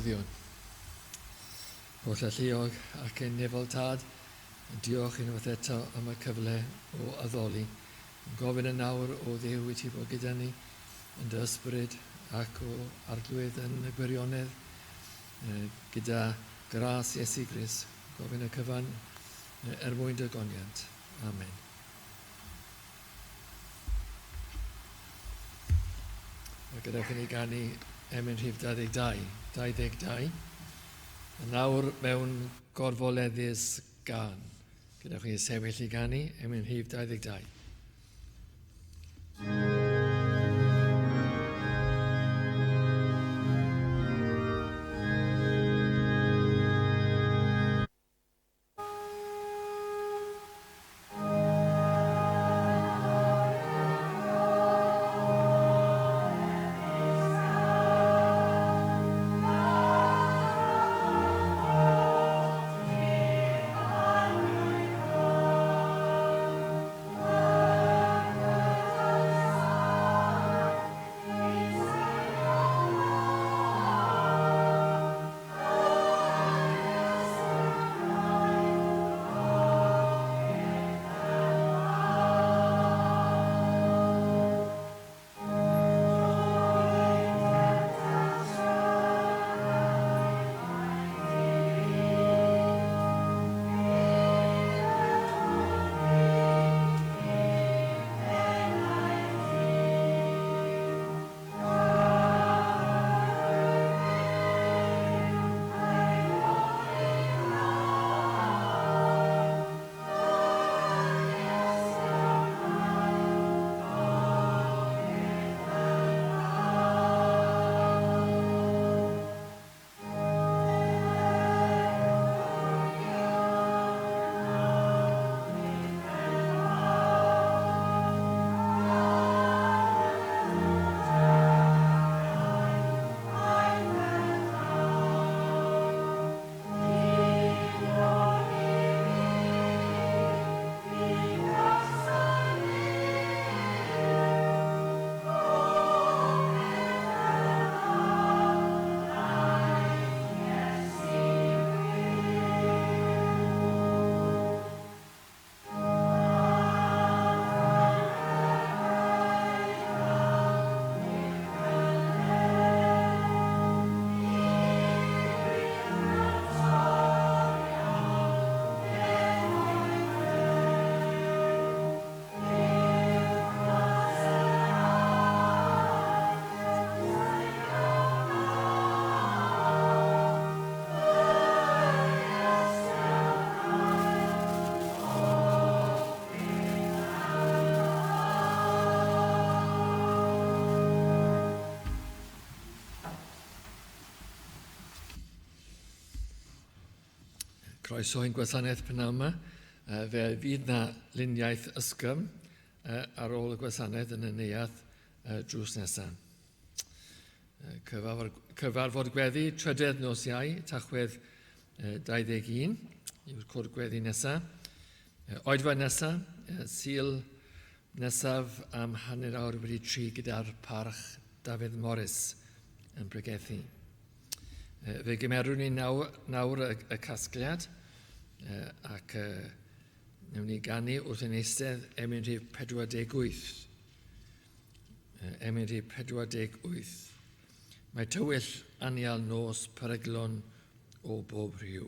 newyddion. Holl alluog ac yn nefel tad, diolch unwaith eto am y cyfle o addoli. Gofyn yn nawr o Dduw i ti bod gyda ni yn dy ysbryd ac o arglwydd yn y gwirionedd gyda gras Iesu Grist. Gofyn y cyfan mwyn dy goniant. Amen. A gyda chi ni ganu emyn rhif 22. A nawr mewn gorfoleddus gan. Gyda chi sefyll i ganu emyn rhif 22. Croeso i'n gwasanaeth pnawn yma. Fe fydd na luniaeth ysgym ar ôl y gwasanaeth yn y neuadd drws nesaf. Cyfarfod gweddi, trydydd nos Iau, Tachwedd 21, yw'r cwrdd gweddi nesaf. Oedfa nesaf, Sul nesaf am 3:30 gyda'r parch Dafydd Morris yn Bregethu. Fe gymerwn ni nawr y casgliad ac newn ni ganu wrth yn eistedd emyn rhif 48. Emyn rhif 48. Mae tywyll anial nos peryglon o bob rhyw.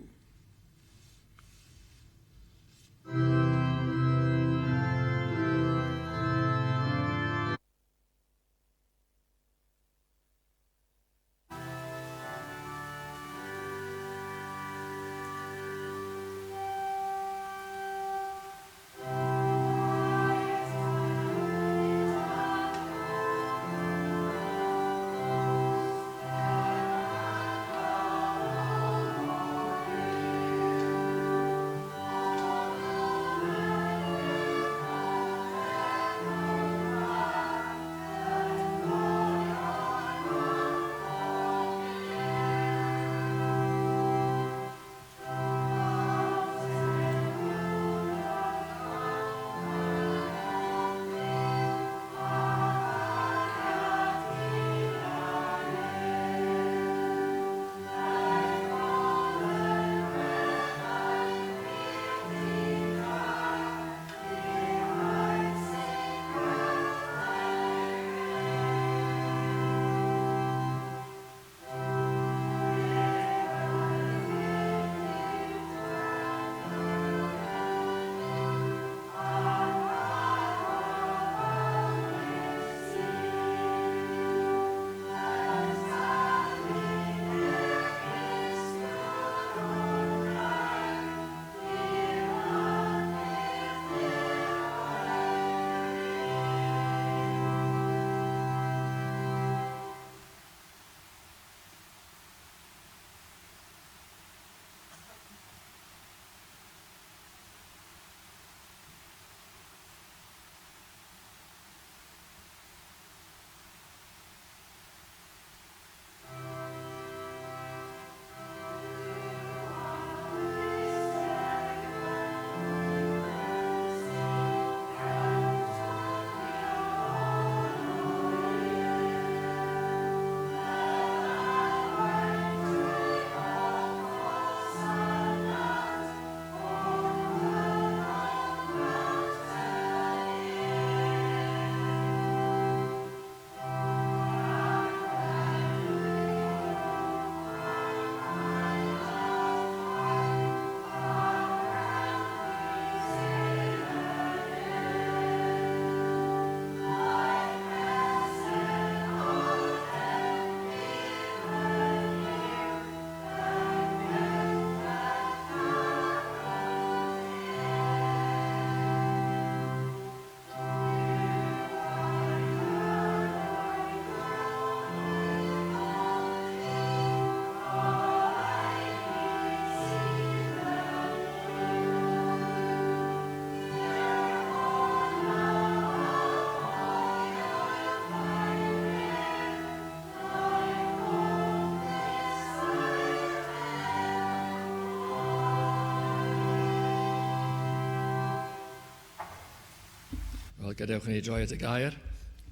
Wel, gadewch ni droi at y gair,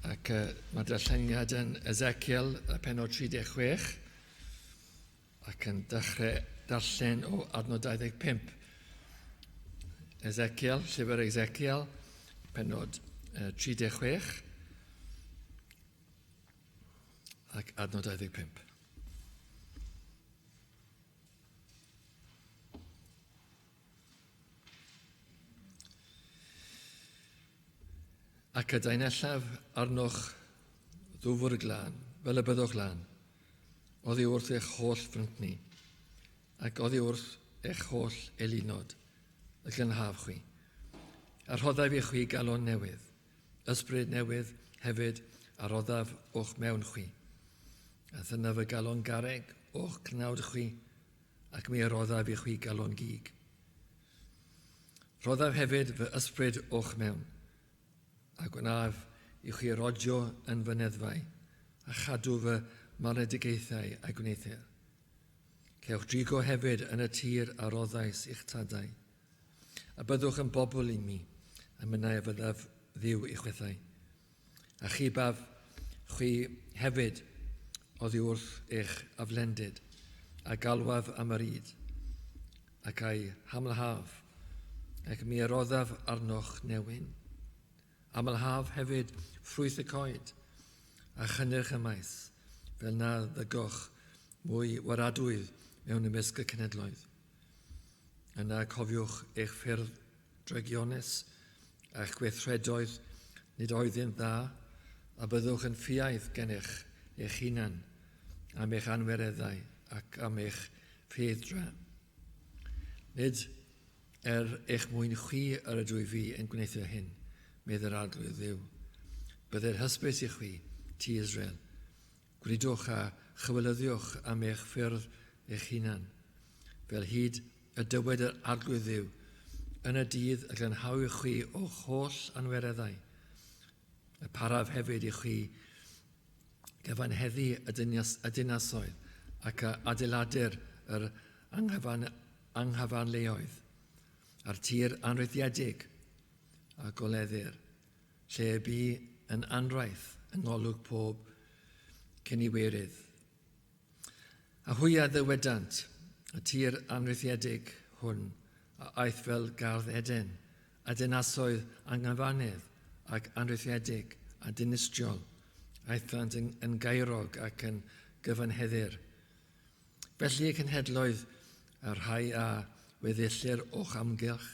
ac mae darlleniad yn Ezekiel, pennod 36, ac yn dechrau darllen o adnod 25. Ezekiel, llyfr Ezekiel, pennod 36, ac adnod 25. Ac y daenellaf arnoch ddwfwr y glân, fel y byddwch lan, oddi wrth eich holl ffrynt ni, ac oddi wrth eich holl elunod, y gynhaf chwi. A rhoddaf i chwi galon newydd, ysbryd newydd hefyd a roddaf o'ch mewn chwi. A thynaf y galon gareg o'ch cnawd chwi, ac mi roddaf i chwi galon gig. Roddaf hefyd fy ysbryd o'ch mewn, a gwnaf i chi rodio yn fy neddfau, a chadw fy maredigaethau a gwneithir. Cewch drigo hefyd yn y tir a roddais i'ch tadau, a byddwch yn bobl i mi, a mynnau y fyddaf ddiw i'ch wethau. A chi baf chwi hefyd oddi wrth eich aflendid, a galwaf am yr yd, ac ai hamlhaf, ac mi roddaf arnoch newyn. Amlhaf hefyd ffrwyth y coed, a chynnyrch y maes, fel na ddygwch mwy waradwydd mewn ymysg y cenedloedd. Yna cofiwch eich ffyrdd dregionus a'ch gweithredoedd nid oedden dda, a byddwch yn ffiaidd gennych eich hunan am eich anwereddau ac am eich ffeddra. Nid eich mwyn chwi ar y dwy fi yn gwneithio hyn, medd yr arglwydd ddiw. Byddai'r hysbys i chwi, ti Israel. Gwrydwch a chywelyddiwch am eich ffyrdd eich hunan, fel hyd y dywed yr arglwydd ddiw, yn y dydd y glanhawi chwi o'ch holl anwereddau. Y paraf hefyd i chwi gyfanheddu y dinasoedd ac adeiladur yr anghyfanleoedd, a'r tir anrhyddiedig a goleddir, lle bu yn anraith yng ngolwg pob cyn i weirydd. A hwya ddywedant, y tir anrhyddiedig hwn, a aeth fel gardd Eden, a dinasoedd anghyfanedd ac anrhyddiedig a dinistriol, aethant yn gairog ac yn gyfanheddur. Felly y cenhedloedd a rhai a weddillir o'ch amgylch,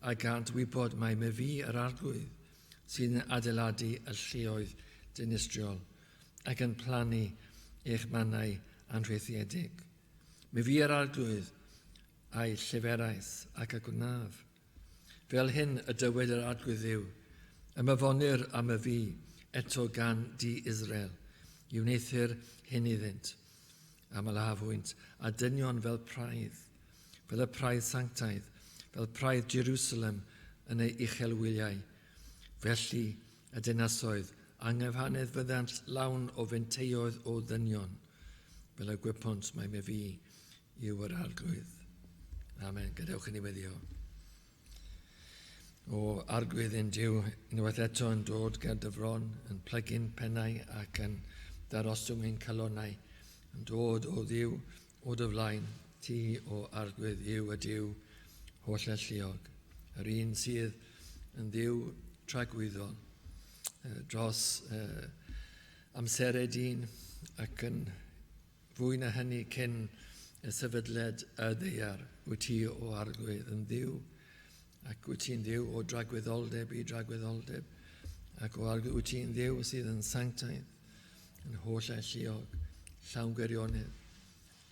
a gant wybod mai me fi yr arglwydd sy'n adeiladu y lleoedd dinistriol ac yn plannu eich mannau anrhyddiedig. Me fi yr arglwydd a'i llyferaeth ac y gwnaf. Fel hyn y dywed yr arglwydd yw, ymyfonir am y fi eto gan di Israel, i wneithir hyn iddynt, am y lafwynt, a dynion fel y praidd sanctaidd, fel praidd Jerusalem yn ei uchelwyliau. Felly y dinasoedd anghyfanedd fyddant lawn o fenteoedd o ddynion, fel y gwepont mae me fi yw yr arglwydd. Amen. Gadewch i ni weddio. O arglwydd yn Duw, unwaith eto yn dod gan dyfron, yn plygin pennau ac yn daroswng ein calonau, yn dod o ddiw o dy flaen, ti o arglwydd yw y Duw holl alluog, yr un sydd yn ddiw tragwyddol dros amsered un ac yn fwy na hynny cyn y sefydliad y ddeiar, wyt ti o arglwydd yn ddiw, ac wyt ti'n ddiw o dragwyddoldeb i dragwyddoldeb, ac o arglwydd wyt ti'n ddiw sydd yn sanctaidd, yn holl alluog, llawn gwirionedd,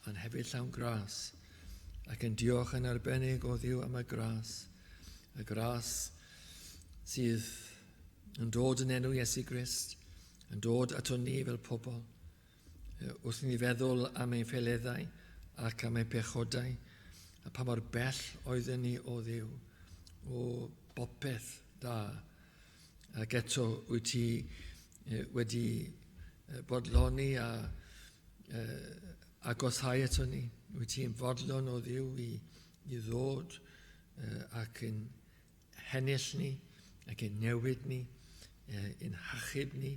ond hefyd llawn gras, ac yn diolch yn arbennig o ddiw am y gras sydd yn dod yn enw Iesu Grist, yn dod ato ni fel pobl, wrth ni feddwl am ein ffeleddau ac am ein pechodau, a pa mor bell oedden ni o ddiw, o bopeth da, ac eto wyt ti wedi bodloni a agosau ato ni. Wyt ti'n fodlon o ddiw i ddod ac yn hennill ni ac yn newid ni i'n hachub ni,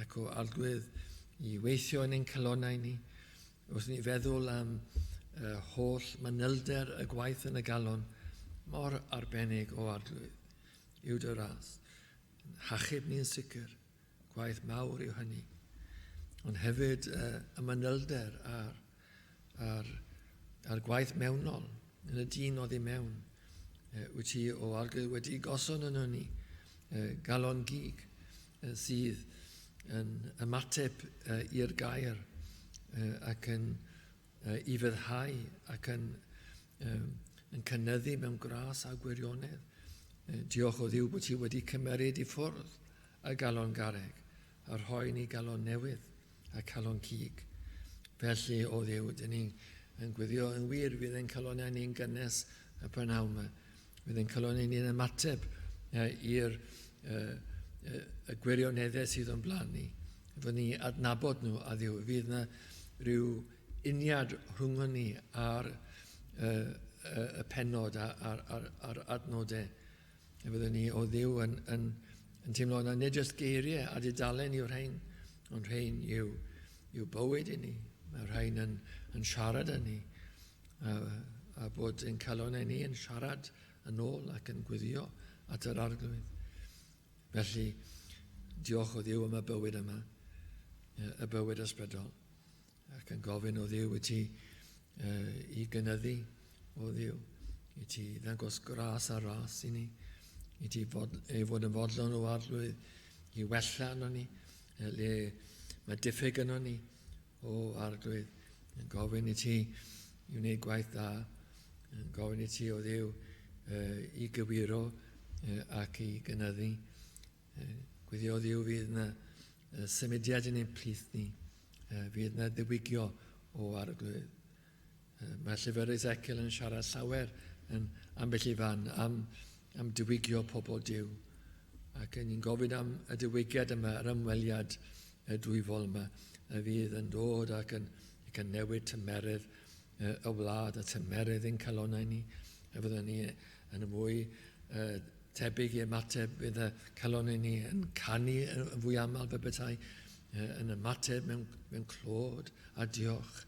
ac o arglwydd i weithio yn ein calonau ni. Wrth ni feddwl am holl manylder y gwaith yn y galon, mor arbennig o arglwydd yw dy Rhath. Hachub ni'n sicr, gwaith mawr yw hynny. Ond hefyd y manylder a'r gwaith mewnol, yn y dyn oedd i mewn, wyt ti o arglwydd wedi gosod yn ni galon gig sydd yn ymateb i'r gair ac yn i fyddhau ac yn cynyddu mewn gras a gwirionedd. Diolch o Dduw bod ti wedi cymeryd i ffwrdd y galon garreg a rhoi ni galon newydd a calon cig. Felly o Dduw, dyn ni'n gwyddio yn wir fydd ein calonau ni'n gynnes y prynawn yma. Fydd ein calonau ni'n ymateb i'r gwirioneddau sydd o'n blaen ni. Fydd ni adnabod nhw a Dduw. Fydd yna rhyw uniad rhwng ni ar y penod a'r adnodau. Fyddwn ni o Dduw yn teimlo na nid jyst geiriau a dudalen yw'r rhain, ond rhain yw bywyd i ni. Mae rhain yn siarad â ni a bod ein calonau ni yn siarad yn ôl ac yn gwyddio at yr arglwydd. Felly, diolch o Dduw am y bywyd yma, y bywyd ysbrydol, ac yn gofyn o Dduw i ti i gynyddu o Dduw, i ti ddangos gras a ras i ni, i ti fod yn fodlon o arglwydd, i wella yno ni, le mae diffyg yno ni o arglwydd, yn gofyn i ti i wneud gwaith dda, yn gofyn i ti o Dduw i gywiro ac i gynyddu. Gwyddio o Dduw fydd yna symudiad yn ein plith ni, fydd yna ddiwygio o arglwydd. Mae llyfr Ezekiel yn siarad llawer yn ambell i fan am diwygio pobl Duw. Ac ni'n gofyn am y diwygiad yma, yr ymweliad dwyfol yma, fydd yn dod ac yn newid tymerydd y wlad a tymerydd ein calonau ni. Fyddwn ni yn y mwy tebyg i ymateb, bydd y calonau ni yn canu yn fwy aml fe bethau, yn ymateb mewn clod a diolch.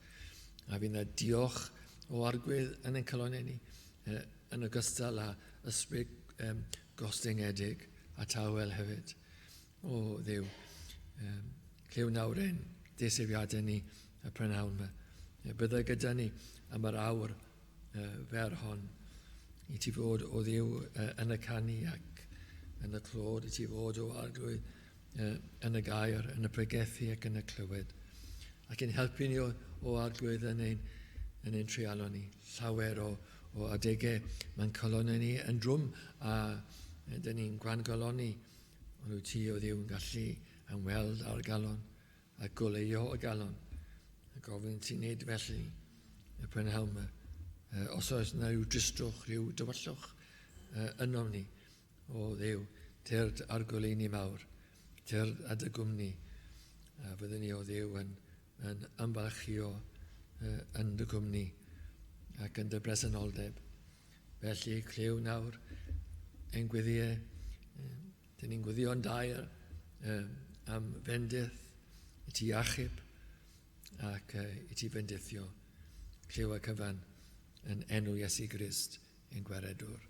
A fydd yna diolch o arglwydd yn ein calonau ni, yn ogystal â ysbryd gostengedig a tawel hefyd. O Dduw, clyw nawr ein desefiadau ni y prynawn yma. Bydda gyda ni am yr awr fer hon, i ti fod o Dduw yn y canu ac yn y clod, i ti fod o arglwydd yn y gair, yn y pregethu ac yn y clywed. Ac yn helpu ni o arglwydd yn ein trialon ni. Llawer o adegau mae'n calonau ni yn drwm a dyn ni'n gwrangaloni, ond wyt ti o Dduw yn gallu ymweld ar galon a goleio y galon. A gofyn ti'n neud felly y prynhawn yma. Os oes yna rhyw dristwch, rhyw dywyllwch yno ni, o Dduw, tyrd ar goleini mawr, tyrd a dy gwmni, a fyddwn ni o Dduw yn ymbalchio yn dy gwmni ac yn dy bresenoldeb. Felly, clyw nawr, ein gwyddiau, dyn ni'n gwyddio'n dair am fendith, i ti achub ac i ti fendithio. Clyw a cyfan yn enw Iesu Grist ein gweredwr.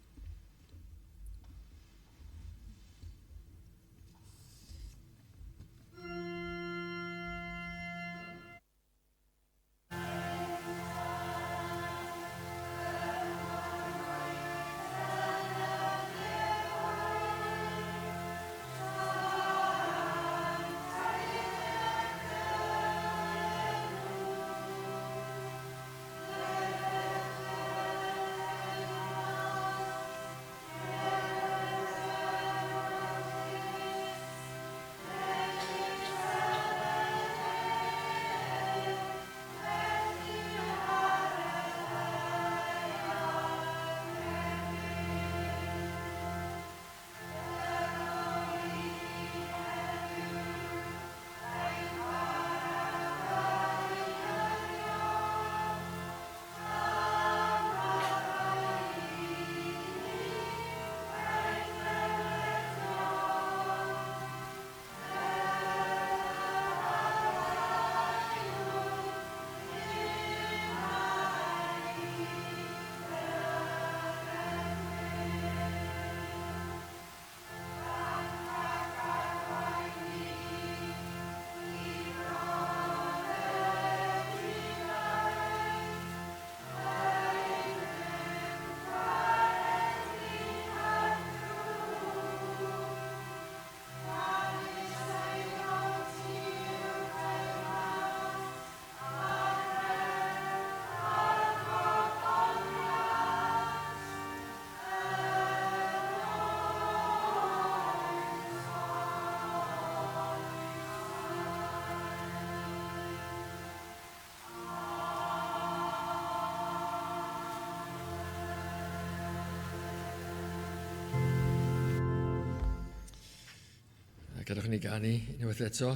Gadewch ni ganu unwaith eto,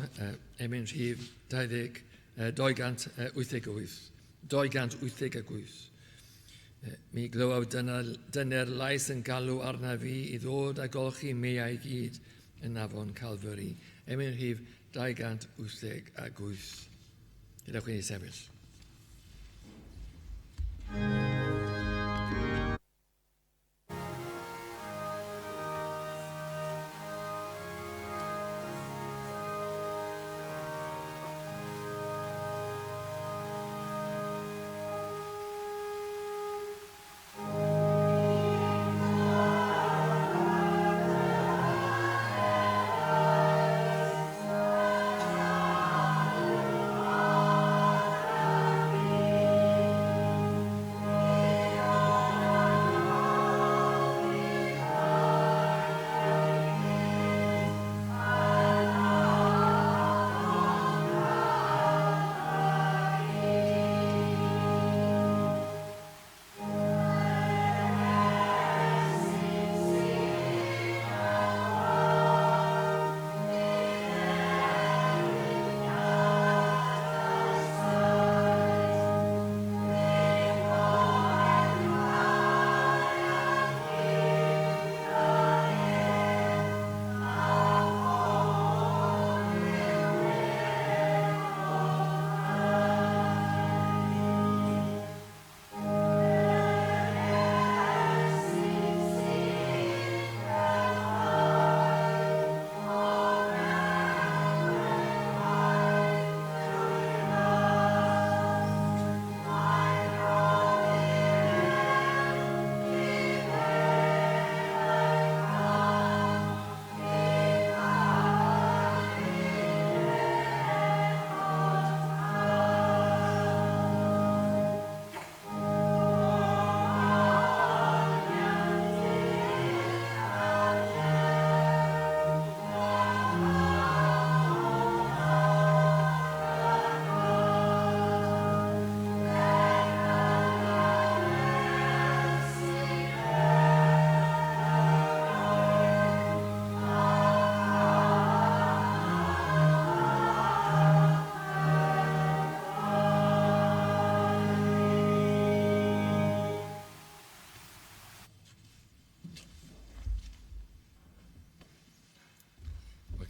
emyn rhif 288. Mi glywaf dyna'r lais yn galw arna fi I ddod a golchi meau gyd yn afon Calvary. Emyn rhif 288. Gadewch ni sefyll.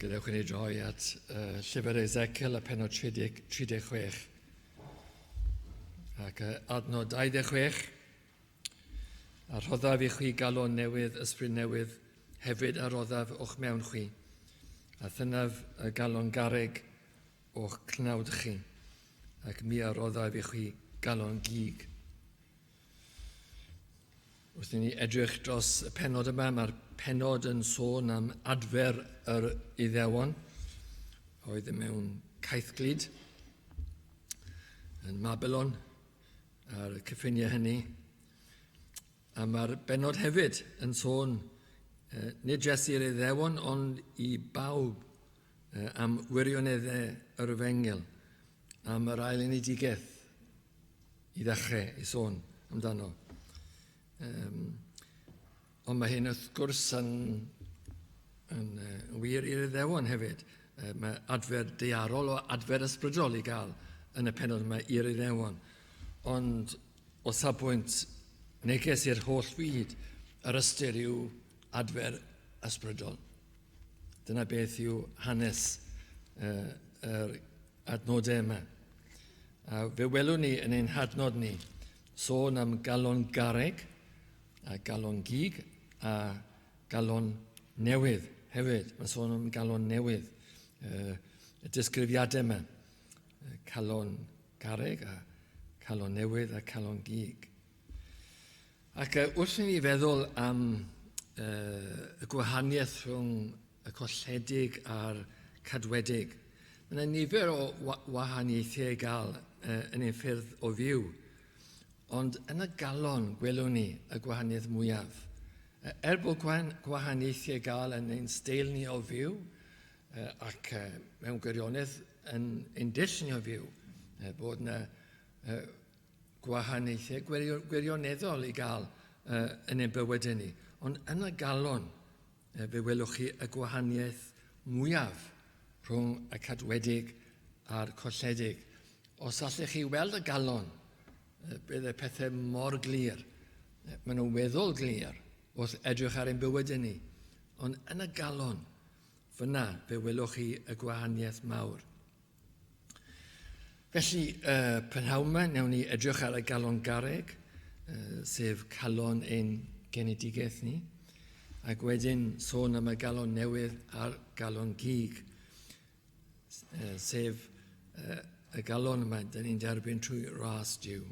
Gadewch ni droi at llyfr Ezekiel a pennod 36 ac adnod 26 a rhoddaf I chwi galon newydd, ysbryd newydd hefyd a roddaf o'ch mewn chwi a thynaf y galon garreg o'ch cnawd chi ac mi a roddaf I chwi galon gig. Wrth ni edrych dros y pennod yma, mae'r pennod yn sôn am adfer yr Iddewon, oedd mewn caethglyd yn Babylon a'r cyffiniau hynny. A mae'r bennod hefyd yn sôn nid jyst i'r Iddewon, ond I bawb am wirioneddau yr Efengil, am yr ail unigedd I ddechrau I sôn amdano. Ond mae hyn wrth gwrs yn wir i'r Iddewon hefyd. Mae adfer daearol o adfer ysbrydol I gael yn y pennod yma i'r Iddewon. Ond o safbwynt neges i'r holl fyd, yr ystyr yw adfer ysbrydol. Dyna beth yw hanes yr adnodau yma. A fe welwn ni yn ein hadnod ni sôn am galon garreg, a galon gig a galon newydd hefyd. Mae sôn am galon newydd. Y disgrifiadau yma. Calon garreg a calon newydd a calon gig. Ac wrth I ni feddwl am y gwahaniaeth rhwng y colledig a'r cadwedig, mae nifer o wahaniaethau gael yn ein ffyrdd o fyw. Ond yn y galon gwelwn ni y gwahaniaeth mwyaf. Bod gwahaniaethau gael yn ein steil ni o fyw ac mewn gwirionedd yn ein dill ni o fyw, bod yna gwahaniaethau gwirioneddol I gael yn ein bywydau ni. Ond yn y galon, fe welwch chi y gwahaniaeth mwyaf rhwng y cadwedig a'r colledig. Os allech chi weld y galon, bydd y pethau mor glir. Maen nhw'n weddol glir wrth edrych ar ein bywyd ni. Ond yn y galon, fyna fe welwch chi y gwahaniaeth mawr. Felly, prynhawn yma, newn ni edrych ar y galon garreg, sef calon ein genedigaeth ni, ac wedyn sôn am y galon newydd a'r galon gig, sef y galon yma, dyn ni'n derbyn trwy ras diw.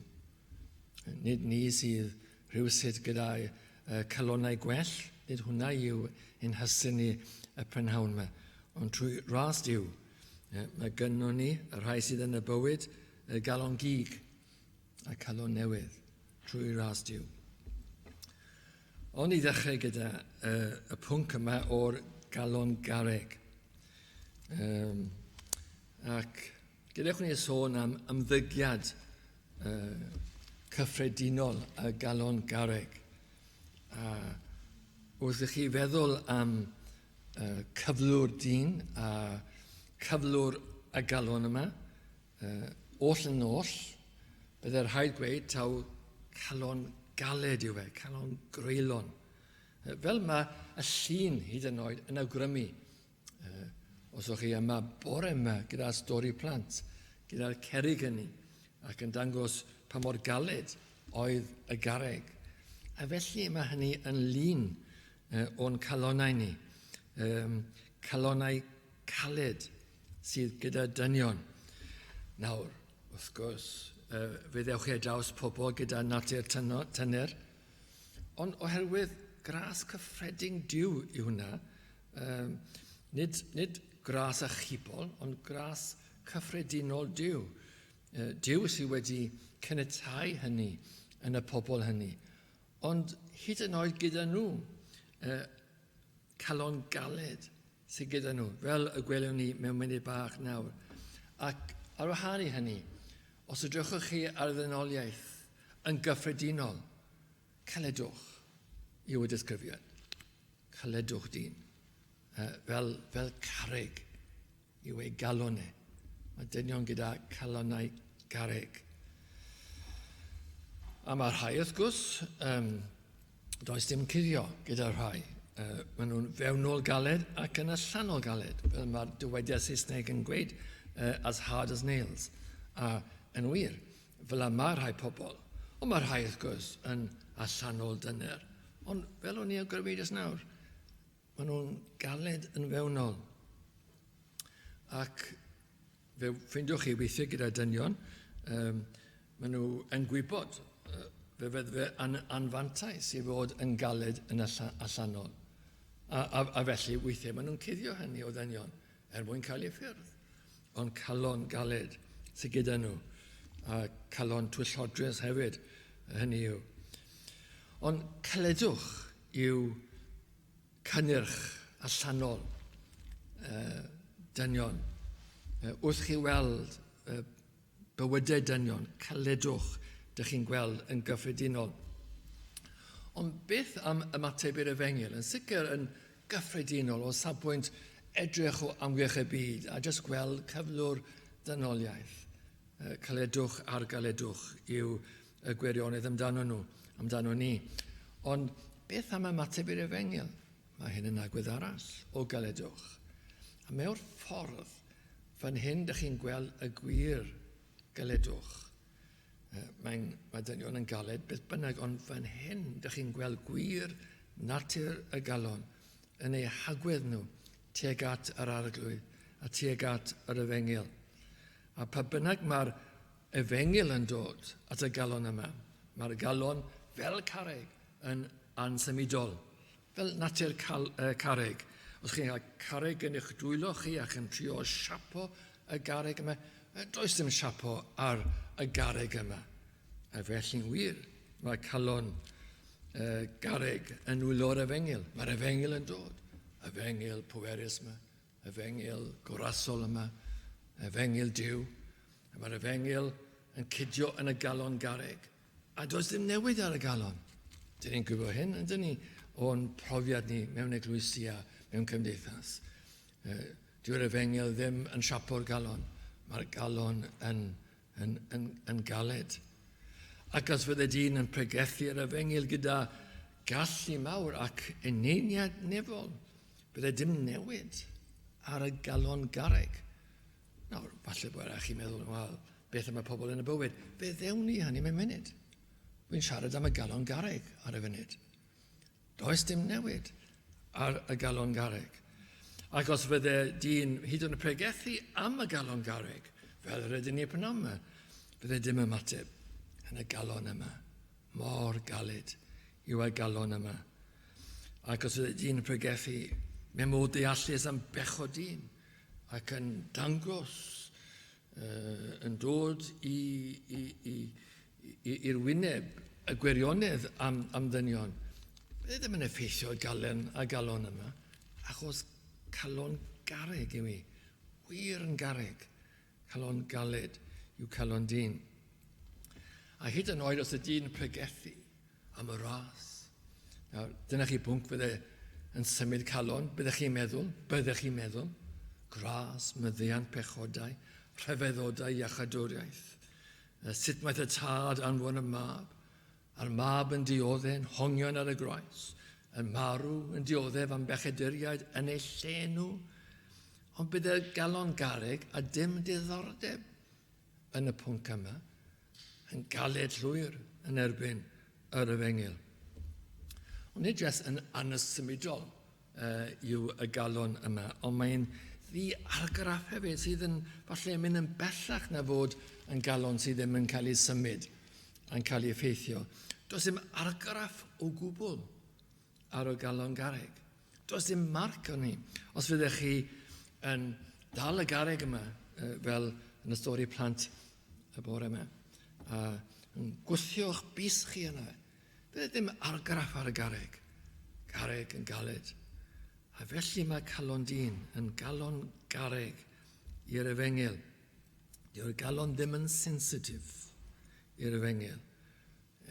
Nid ni sydd rhywsyd gyda'i calonau gwell, nid hwnna yw ein hysu ni y prynhawn yma, ond trwy ras diw. Mae gynnon ni, y rhai sydd yn y bywyd, y galon gig a calon newydd trwy ras diw. Ond i ddechrau gyda y pwnc yma o'r galon garreg. Ac gadewch ni sôn am ymddygiad cyffredinol y galon garreg. Wrth i chi feddwl am cyflwr dyn a cyflwr y galon yma, oll yn oll, byddai'r rhaid gweud taw calon galed yw fe, calon greulon. Fel mae y llun hyd yn oed yn awgrymu. Os o'ch chi yma bore yma gyda'r stori plant, gyda'r cerig hynny, ac yn dangos pa mor galed oedd y garreg. A felly mae hynny yn lun o'n calonau ni, calonau caled sydd gyda dynion. Nawr, wrth gwrs, fe ddewch chi draws pobl gyda natur tyner, ond oherwydd gras cyffredin diw yw hwnna, nid gras a chibol, ond gras cyffredinol diw. Diw sydd wedi cynnytau hynny yn y pobl hynny. Ond hyd yn oed gyda nhw, calon galed sydd gyda nhw, fel y gwelwn ni mewn munud bach nawr. Ac ar wahân i hynny, os ydrychwch chi ar ddynoliaeth yn gyffredinol, caledwch yw y disgrifiad. Caledwch dyn. Fel carreg yw ei galonau. Mae dynion gyda calonau garreg. A mae'r rhai, wrth gwrs, does dim cuddio gyda'r rhai. Maen nhw'n fewnol galed ac yn allanol galed, fel mae'r dywediad Saesneg yn gweud, as hard as nails. A yn wir, fel mae'r rhai pobl, ond mae'r rhai, wrth gwrs, yn allanol dyner. Ond fel o'n i awgrymu jyst nawr, maen nhw'n galed yn fewnol. Ac fe ffeindiwch chi weithio gyda dynion, maen nhw yn gwybod fe fydd fe anfantais i fod yn galed yn allanol. A felly weithiau maen nhw'n cuddio hynny o ddynion mwyn cael ei ffyrdd. Ond calon galed sydd gyda nhw. A calon twyllodrus hefyd, hynny yw. Ond caledwch yw cynnyrch allanol dynion. Wrth chi weld bywydau dynion, caledwch dych chi'n gweld yn gyffredinol. Ond beth am ymateb i'r Efengyl? Yn sicr yn gyffredinol o safbwynt edrych o amgylch y byd a jyst gweld cyflwr dynoliaeth. Caledwch a'r galedwch yw y gwirionedd amdano ni. Ond beth am ymateb i'r Efengyl? Mae hyn yn agwedd arall o galedwch. A mewn ffordd, fan hyn dych chi'n gweld y gwir galedwch. Mae dynion yn galed beth bynnag, ond fan hyn dych chi'n gweld gwir natur y galon yn ei hagwedd nhw tuag at yr arglwydd a tuag at yr Efengyl. A pa bynnag mae'r Efengyl yn dod at y galon yma, mae'r galon fel carreg yn ansymudol, fel natur carreg. Os chi'n cael carreg yn eich dwylo chi ac yn trio siapo y garreg yma, does dim siapo ar y garreg yma. A felly'n wir, mae calon garreg yn wylo'r Efengyl. Mae'r Efengyl yn dod. Efengyl pwerus yma, Efengyl gorasol yma, Efengyl diw. Mae'r Efengyl yn cydio yn y galon garreg. A does dim newid ar y galon. Dyn ni'n gwybod hyn, ydyn ni, o'n profiad ni mewn eglwysi a mewn cymdeithas. Dyw'r Efengil ddim yn siapo'r galon. Mae'r galon yn galed. Ac os fydde dyn yn pregethu'r Efengil gyda gallu mawr ac eneniad nefol, bydde dim newid ar y galon garreg. Nawr, falle bod chi'n meddwl, wel, beth am y pobl yn y bywyd? Fe ddewn ni hynny mewn munud. Wy'n siarad am y galon garreg ar y funud. Does dim newid ar y galon garreg. Ac os fydde dyn hyd yn y pregethu am y galon garreg, fel rydyn ni prynawn yma, bydde dim ymateb yn y galon yma. Mor galed yw y galon yma. Ac os fydde dyn yn pregethu, mewn modd deallus am bechod dyn, ac yn dangos, yn dod i'r wyneb y gwirionedd am ddynion. Bydde ddim yn effeithio y galon yma, achos calon garreg yw hi. Wir yn garreg. Calon galed yw calon dyn. A hyd yn oed os y dyn pregethu am y ras. Nawr, dyna chi bwnc fydde yn symud calon. Byddech chi'n meddwl, gras, myddeiant pechodau, rhyfeddodau iachadwriaeth. Sut mae y tad anfon y mab, a'r mab yn dioddau'n hongion ar y groes, yn marw yn dioddef am bechaduriaid yn ei llenw, ond bydde'r galon garreg a dim diddordeb yn y pwnc yma, yn galed llwyr yn erbyn yr Efengil. Ond nid jyst yn anysymudol yw y galon yma, ond mae'n ddi-argraff hefyd sydd yn falle mynd yn bellach na fod yn galon sydd ddim yn cael ei symud a'n cael ei effeithio. Does dim argraff o gwbl ar y galon garreg. Does dim marc o'n ni. Os fyddech chi yn dal y garreg yma, fel yn y stori plant y bore yma, a yn gwythio'ch bus chi yna, bydde ddim argraff ar y garreg. Garreg yn galed. A felly mae calon dyn yn galon garreg i'r Efengil. Dyw'r galon ddim yn sensitif i'r Efengil.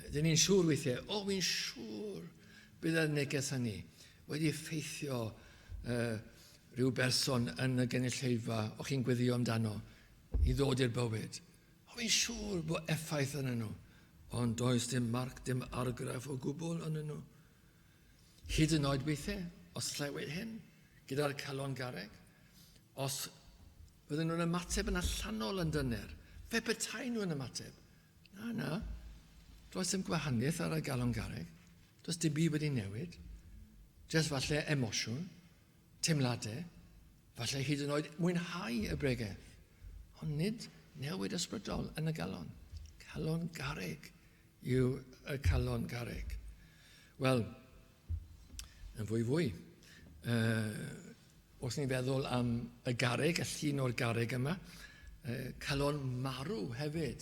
Dyn ni'n siŵr weithiau, fi'n siŵr bydd y neges hynny wedi effeithio rhyw berson yn y gynulleidfa o chi'n gweddio amdano i ddod i'r bywyd. Fi'n siŵr bod effaith yn nhw, ond does dim marc, dim argraff o gwbl yn nhw. Hyd yn oed weithiau, os llywyd hyn, gyda'r calon garreg, os fydden nhw'n ymateb yn allanol yn dyner, fe betai nhw'n ymateb. Na, does dim gwahaniaeth ar y galon garreg, does dim byd wedi newid, jyst falle emosiwn, teimladau, falle hyd yn oed mwynhau y bregaeth, ond nid newid ysbrydol yn y galon. Calon garreg yw y calon garreg. Wel, yn fwy. Os ni'n feddwl am y garreg, y llun o'r garreg yma, calon marw hefyd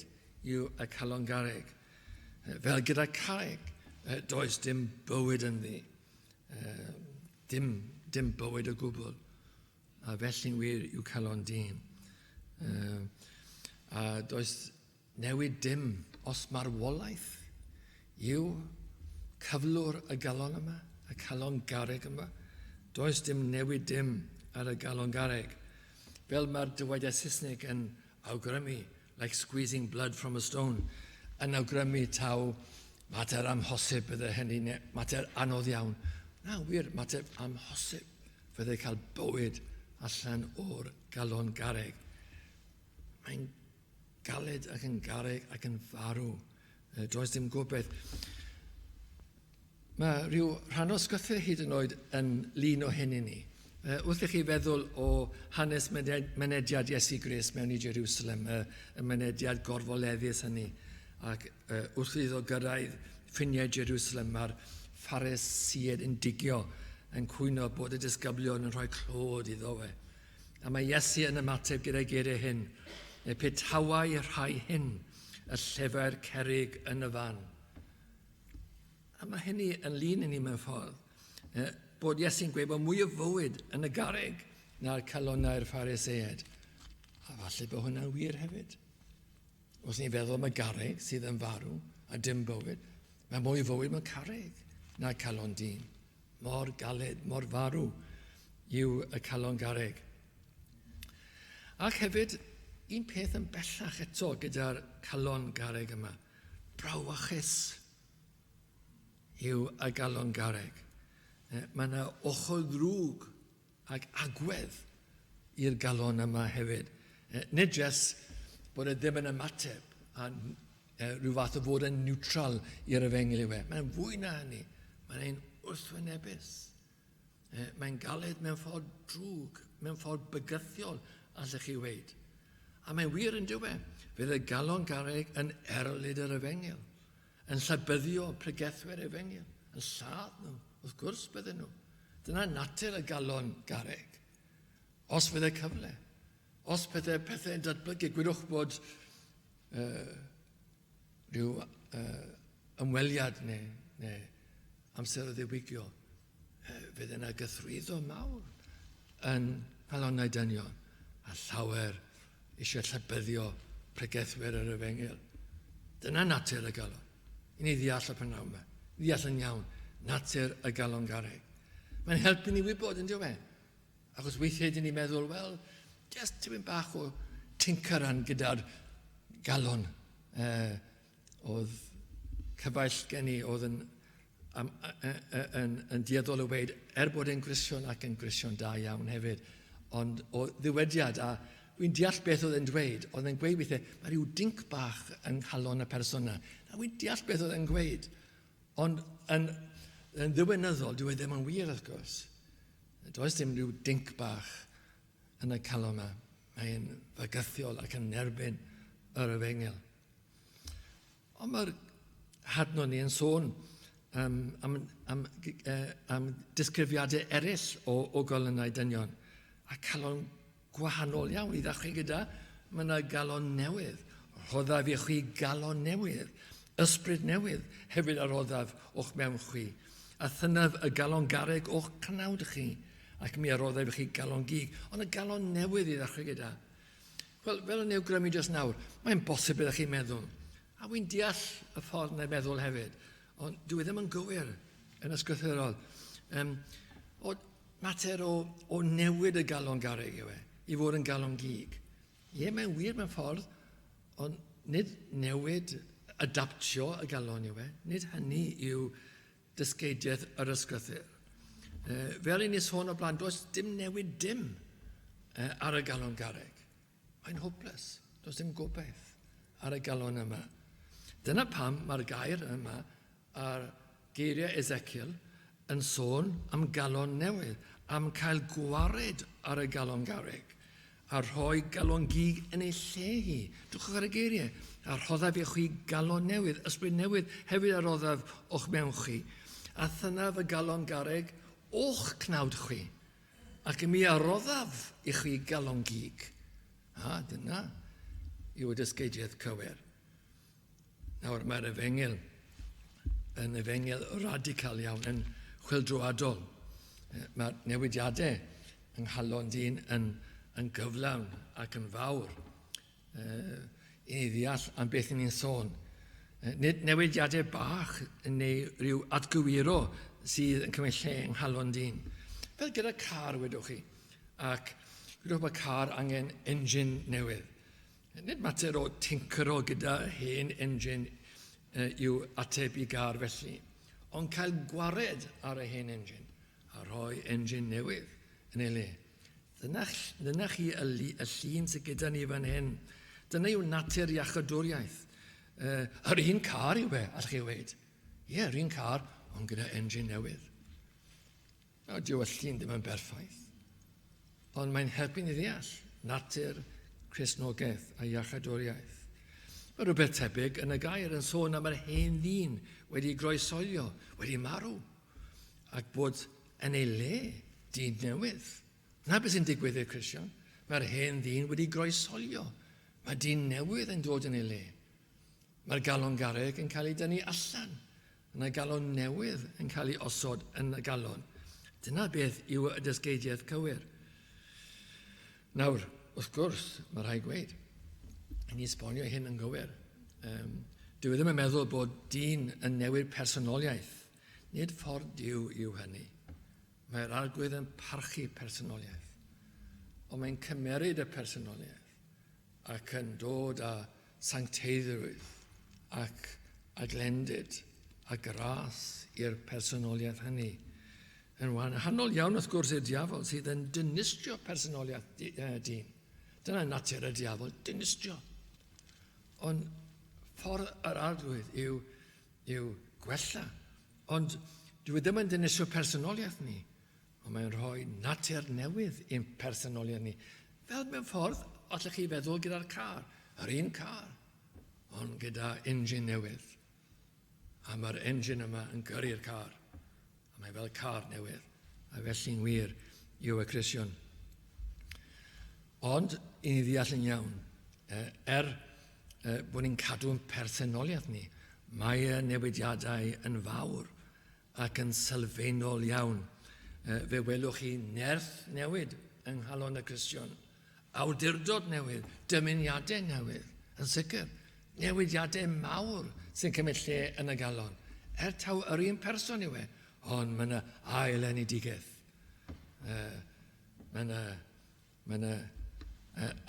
yw y calon garreg. Fel gyda carreg, does dim bywyd yn ddi. Dim bywyd o gwbl. A felly'n wir yw calon dyn. A does newid dim os marwolaeth yw cyflwr y galon yma, y calon garreg yma. Does dim newid dim ar y galon garreg. Fel mae'r dywediad Saesneg yn awgrymu, like squeezing blood from a stone, yn awgrymu taw mater amhosib bydde hynny, mater anodd iawn. Na, wir, mater amhosib fydde cael bywyd allan o'r galon garreg. Mae'n galed ac yn garreg ac yn farw. Does dim gobeith. Mae rhyw rhan o sgythyr hyd yn oed yn lun o hyn i ni. Wrth i chi feddwl o hanes mynediad Iesu Grist mewn i Jerusalem, y mynediad gorfoleddus hynny, ac wrth iddo gyrraedd ffiniau Jerusalem, mae'r Pharisïaid yn digio yn cwyno bod y disgyblion yn rhoi clod iddo fe. A mae Iesu yn ymateb gyda'i geiriau hyn, petawau rhai hyn, y llyfr cerig yn y fan. A mae hynny yn lun i ni mewn ffordd, bod Iesu'n gweud bod mwy o fywyd yn y garreg na'r calonau'r Pharisëaid. A falle bod hwnna'n wir hefyd. Os ni'n feddwl am y garreg sydd yn farw a dim bywyd, mae mwy o fywyd mewn carreg na'r calon dyn. Mor galed, mor farw yw y calon garreg. Ac hefyd, un peth yn bellach eto gyda'r calon garreg yma. Brawachus yw y galon garreg. Mae yna ochr ddrwg ac agwedd i'r galon yma hefyd. Nid jyst bod e ddim yn ymateb a rhyw fath o fod yn neutral i'r efengyl yw e. Mae'n fwy na hynny. Mae'n ein wrthwynebus. Mae'n galed mewn ffordd drwg, mewn ffordd bygythiol, allech chi weid. A mae'n wir yn dywe. Fydd y galon garreg yn erlyd yr efengyl, yn llybyddio pregethwyr efengyl, yn lladd nhw, wrth gwrs bydden nhw. Dyna natur y galon garreg. Os fydd y cyfle, os pethau yn datblygu, gwydwch bod rhyw ymweliad neu amser o ddiwygio, fydd yna gythrwyddo mawr yn calonnau dynion a llawer eisiau llybyddio pregethwyr yr efengyl. Dyna natur y galon. I ni ddeall y prynawn yma. Ddeall yn iawn natur y galon garreg. Mae'n helpu ni wybod yn diwedd. Achos weithiau dyn ni'n meddwl, wel, just tipyn bach o tincaran gyda'r galon oedd cyfaill gen i oedd yn dieddol o weid, bod e'n grision ac yn grision da iawn hefyd. Ond o ddiwediad, a wy'n deall beth oedd e'n dweud, oedd e'n gweud weithiau, mae rhyw dinc bach yn halon y persona. A wy'n deall beth oedd e'n gweud. Ond yn ddiwynyddol, dwi ddim yn wir wrth gwrs. Does dim rhyw dinc bach yn y calon yma. Mae'n fygythiol ac yn erbyn yr efengyl. Ond mae'r hadno ni yn sôn am disgrifiadau eraill o golynau dynion. A calon gwahanol iawn i ddechrau gyda, mae yna galon newydd. Rhoddaf i chi galon newydd, ysbryd newydd hefyd ar roddaf o'ch mewn chi. A thynaf y galon garreg o'ch cnawd chi, ac mi arroddaf i chi galon gig, ond y galon newydd i ddechrau gyda. Wel, fel yn awgrymu dros nawr, mae'n bosib ydych chi'n meddwl. A wy'n deall y ffordd neu meddwl hefyd, ond dwi ddim yn gywir yn ysgrythurol. Mater o newid y galon garreg yw e, i fod yn galon gig. Ie, mae'n wir mewn ffordd, ond nid newid adaptio y galon yw e, nid hynny yw dysgeidiaeth yr ysgrythur. Fel i ni sôn o blaen, does dim newid dim ar y galon garreg. Mae'n hopeless, does dim gobeith ar y galon yma. Dyna pam mae'r gair yma ar geiriau Ezekiel yn sôn am galon newydd, am cael gwared ar y galon garreg, a rhoi galon gig yn ei lle hi. Dwchwch ar y geiriau, a rhoddaf i chi galon newydd, ysbryd newydd hefyd a roddaf o'ch mewn chi, a thynaf y galon garreg o'ch cnawd chi, ac mi a roddaf i chi galon gig. Dyna yw y dysgeidiaeth cywir. Nawr, mae'r efengyl yn efengyl radical iawn, yn chwyldroadol. Mae'r newidiadau yng Nghalon dyn yn gyflawn ac yn fawr. I ni ddeall am beth ni'n sôn. Nid newidiadau bach neu rhyw atgywiro sydd yn cymryd lle yng Nghalon dyn. Fel gyda car, wedwch chi, ac gwydwch bod car angen engine newydd. Nid mater o tincero gyda hen engine yw ateb i gar felly, ond cael gwared ar y hen engine a rhoi engine newydd yn ei le. Dyna chi y llun sydd gyda ni fan hyn. Dyna yw natur iachadwriaeth. Yr un car yw e, allwch chi weid. Ie, yr un car, ond gyda engine newydd. Dyw y llun ddim yn berffaith. Ond mae'n helpu ni ddeall natur, Cristnogaeth a iachadwriaeth. Mae rhywbeth tebyg yn y gair yn sôn am yr hen ddyn wedi groesolio, wedi marw, ac bod yn ei le dyn newydd. Na beth sy'n digwydd i'r Cristion. Mae'r hen ddyn wedi groesolio. Mae dyn newydd yn dod yn ei le. Mae'r galon garreg yn cael ei dynnu allan. Mae'r galon newydd yn cael ei osod yn y galon. Dyna beth yw y dysgeidiaeth cywir. Nawr, wrth gwrs, mae rhaid gweud, i ni esbonio hyn yn gywir. Dwi ddim yn meddwl bod dyn yn newid personoliaeth. Nid ffordd yw hynny. Mae'r arglwydd yn parchu personoliaeth. Ond mae'n cymeryd y personoliaeth ac yn dod â sancteiddrwydd ac aglendid a gras i'r personoliaeth hynny. Yn wahanol iawn wrth gwrs i'r diafol sydd yn dinistrio personoliaeth dyn. Dyna natur y diafol, dinistrio. Ond ffordd yr arglwydd yw gwella. Ond dwi ddim yn dinistrio personoliaeth ni, ond mae'n rhoi natur newydd i'n personoliaeth ni. Fel mewn ffordd, allech chi feddwl gyda'r car, yr un car, ond gyda engine newydd. A mae'r engine yma yn gyrru'r car. A mae fel car newydd. A felly'n wir yw y Cristion. Ond, i ni ddeall yn iawn, bod ni'n cadw'n personoliaeth ni, mae y newidiadau yn fawr ac yn sylfaenol iawn. Fe welwch chi nerth newid yng Nghalon y Cristion, awdurdod newydd, dymuniadau newydd, yn sicr, newidiadau mawr sy'n cymryd lle yn y galon. Taw yr un person yw ond mae yna ail enedigaeth. Mae yna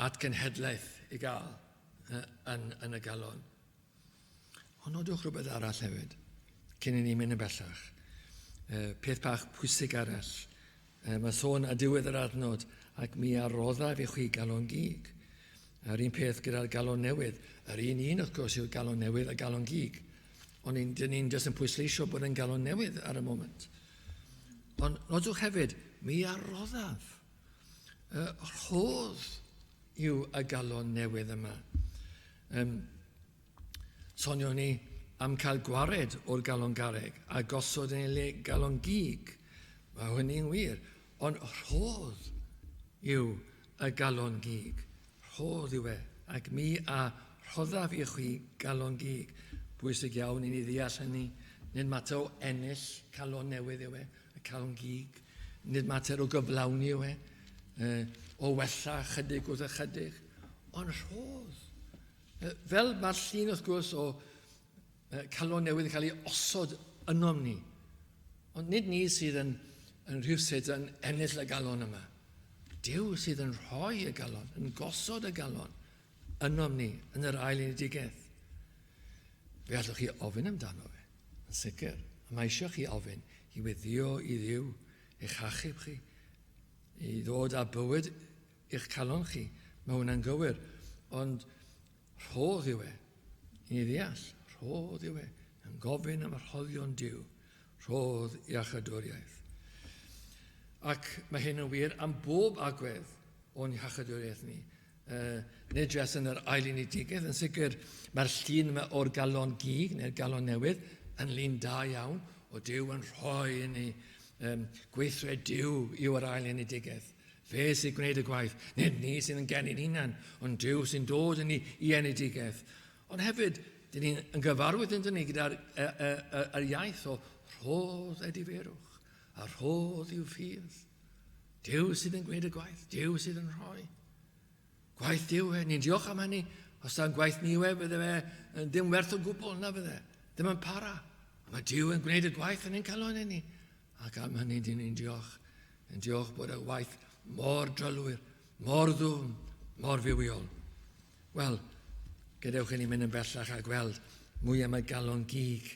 atgenhedlaeth i gael yn y galon. Ond nodwch rhywbeth arall hefyd, cyn i ni mynd yn bellach. Peth bach pwysig arall. Mae sôn a diwedd yr adnod ac mi arroddaf i chi galon gig. Yr un peth gyda'r galon newydd. Yr un wrth gwrs yw'r galon newydd a galon gig. Ond dyn ni'n jyst yn pwysleisio bod yn galon newydd ar y moment. Ond nodwch hefyd, mi arroddaf. Rhodd yw y galon newydd yma. Sonio ni am cael gwared o'r galon garreg a gosod yn ei le galon gig. Mae hynny'n wir. Ond rhodd yw y galon gig. Rhodd yw ac mi a rhoddaf i chi galon gig. Bwysig iawn i ni ddeall hynny. Nid mater o ennill calon newydd yw y calon gig. Nid mater o gyflawni yw o wella chydig wrth ychydig. Ond rhodd. Fel mae'r llun wrth gwrs o calon newydd yn cael ei osod ynom ni. Ond nid ni sydd yn rhywsyd yn ennill y galon yma. Dyw sydd yn rhoi y galon, yn gosod y galon ynom ni yn yr ail unedigaeth. Fe allwch chi ofyn amdano fe, yn sicr. Mae eisiau chi ofyn i weddio i Dduw eich achub chi, i ddod â bywyd i'ch calon chi. Mae hwnna'n gywir, ond rhodd yw i ni ddeall, rhodd yw yn gofyn am y rhoddion Duw, rhodd i achadwriaeth. Ac mae hyn yn wir am bob agwedd o'n achadwriaeth ni. Nid jyst yn yr ail unedigaeth, yn sicr mae'r llun yma o'r galon gig neu'r galon newydd yn lun da iawn o Duw yn rhoi yn ei gweithred Duw i'w ail unedigaeth. Fe sy'n gwneud y gwaith, nid ni sy'n yn gennym hunan, ond Duw sy'n dod yn ei enedigaeth. Ond hefyd, dyn ni'n gyfarwydd yn ni gyda'r iaith o rhodd y diferwch, a rhodd i'w ffydd. Duw sydd yn gwneud y gwaith, Duw sydd yn rhoi. Gwaith Duw ni'n diolch am hynny. Os da'n gwaith ni bydde fe ddim werth o gwbl na fydde, ddim yn para. Mae Duw yn gwneud y gwaith yn ein calon ni. Ac am hynny dyn ni'n diolch. Yn diolch bod y waith mor drylwyr, mor ddwm, mor fywiol. Wel, gadewch i ni mynd yn bellach a gweld mwy am y galon gig.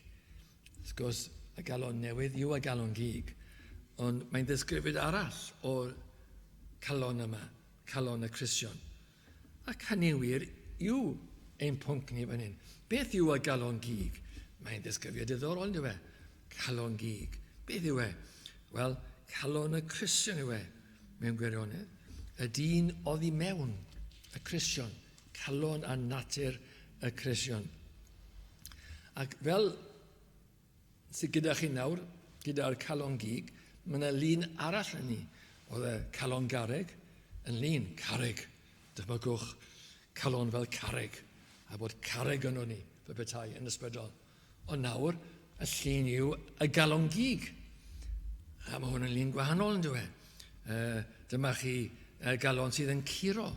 Wrth gwrs, y galon newydd yw y galon gig. Ond mae'n ddisgrifid arall o'r calon yma, calon y Cristion. Ac hynny'n wir yw ein pwnc ni fan hyn. Beth yw y galon gig? Mae'n ddisgrifiad diddorol, yw calon gig. Beth yw Wel, calon y Cristion yw mewn gwirionedd. Y dyn oddi mewn y Cristion. Calon a natur y Cristion. Ac fel sydd gyda chi nawr, gyda'r calon gig, mae yna lun arall yn ni. Oedd y calon garreg yn lun carreg. Dychmygwch calon fel carreg, a bod carreg yno ni, fy betai, yn ysbrydol. Ond nawr, y llun yw y galon gig. A mae hwn yn lun gwahanol yn dweud. Dyma chi galon sydd yn curo,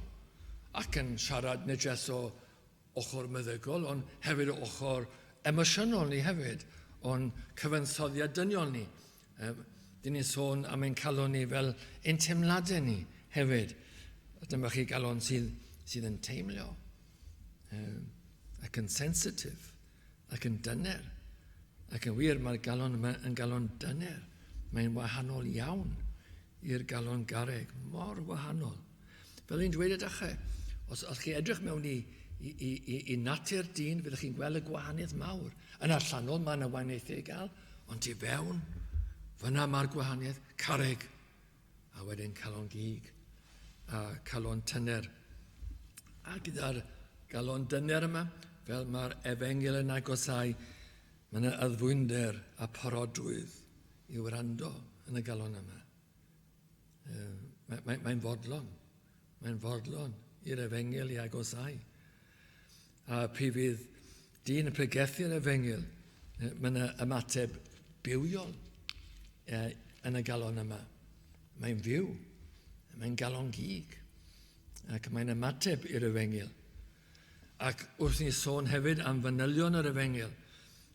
ac yn siarad nid jyst o ochr meddygol, ond hefyd o ochr emosiynol ni hefyd, ond cyfansoddiad dyniol ni. dyn ni'n sôn am ein calon ni fel ein teimladau ni hefyd. Dyma chi galon sydd yn teimlo, ac yn sensitif, ac yn dyner. Ac yn wir, mae'r galon yma yn galon dyner. Mae'n wahanol iawn i'r galon garreg, mor wahanol. Fel i'n dweud ydych os chi edrych mewn i natur dyn, fyddwch chi'n gweld y gwahaniaeth mawr. Yn allanol, mae yna wahaniaethau i gael, ond i fewn, fyna mae'r gwahaniaeth carreg, a wedyn calon gig, a calon tyner. A gyda'r galon dyner yma, fel mae'r Efengyl yn agosau, mae yna addfwynder a parodwydd i wrando yn y galon yma. Mae'n fodlon. Mae'n fodlon i'r Efengyl i agosau. A pryd fydd dyn yn pregethu'r Efengyl, mae yna ymateb bywiol yn y galon yma. Mae'n fyw. Mae'n galon gig. Ac mae'n ymateb i'r Efengyl. Ac wrth ni sôn hefyd am fanylion yr Efengyl,